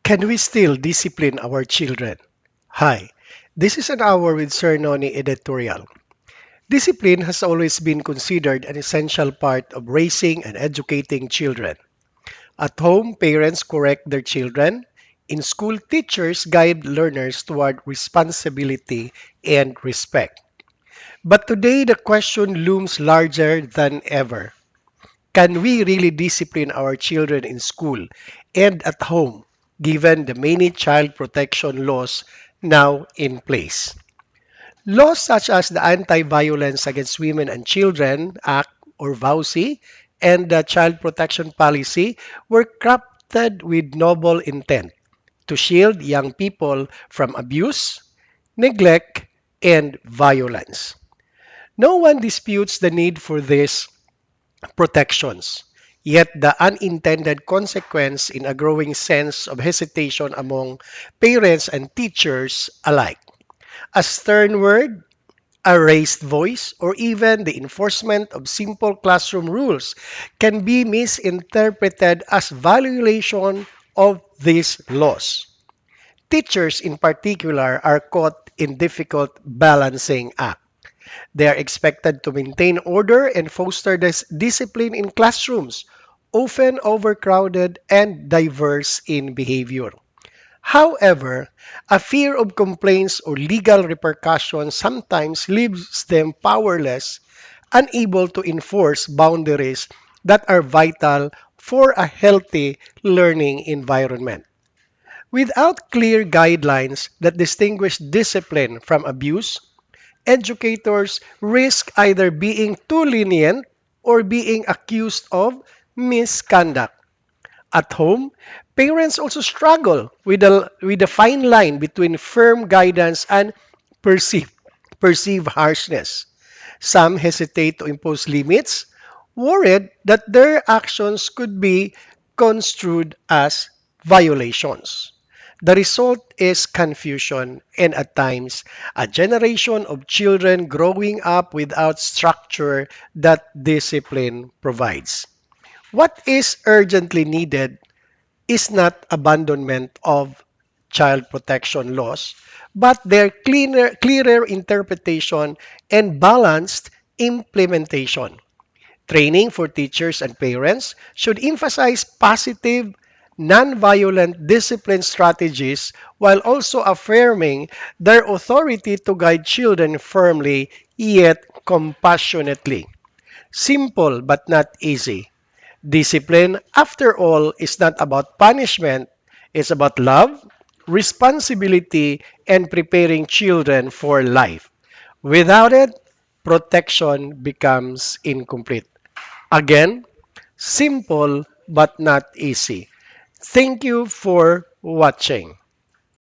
Can we still discipline our children? Hi, this is an hour with Sir Noni editorial. Discipline has always been considered an essential part of raising and educating children. At home, parents correct their children. In school, teachers guide learners toward responsibility and respect. But today, the question looms larger than ever. Can we really discipline our children in school and at home, given the many child protection laws now in place? Laws such as the Anti-Violence Against Women and Children Act or VAUSI and the Child Protection Policy were crafted with noble intent to shield young people from abuse, neglect, and violence. No one disputes the need for these protections. Yet the unintended consequence in a growing sense of hesitation among parents and teachers alike. A stern word, a raised voice, or even the enforcement of simple classroom rules can be misinterpreted as violation of these laws. Teachers, in particular, are caught in difficult balancing act. They are expected to maintain order and foster this discipline in classrooms, often overcrowded and diverse in behavior. However, a fear of complaints or legal repercussions sometimes leaves them powerless, unable to enforce boundaries that are vital for a healthy learning environment. Without clear guidelines that distinguish discipline from abuse, educators risk either being too lenient or being accused of misconduct. At home, parents also struggle with the fine line between firm guidance and perceived, perceived harshness. Some hesitate to impose limits, worried that their actions could be construed as violations. The result is confusion and at times a generation of children growing up without structure that discipline provides. What is urgently needed is not abandonment of child protection laws, but their clearer interpretation and balanced implementation. Training for teachers and parents should emphasize positive, nonviolent discipline strategies while also affirming their authority to guide children firmly yet compassionately. Simple but not easy. Discipline, after all, is not about punishment, it's about love, responsibility, and preparing children for life. Without it, protection becomes incomplete. Again, simple but not easy. Thank you for watching.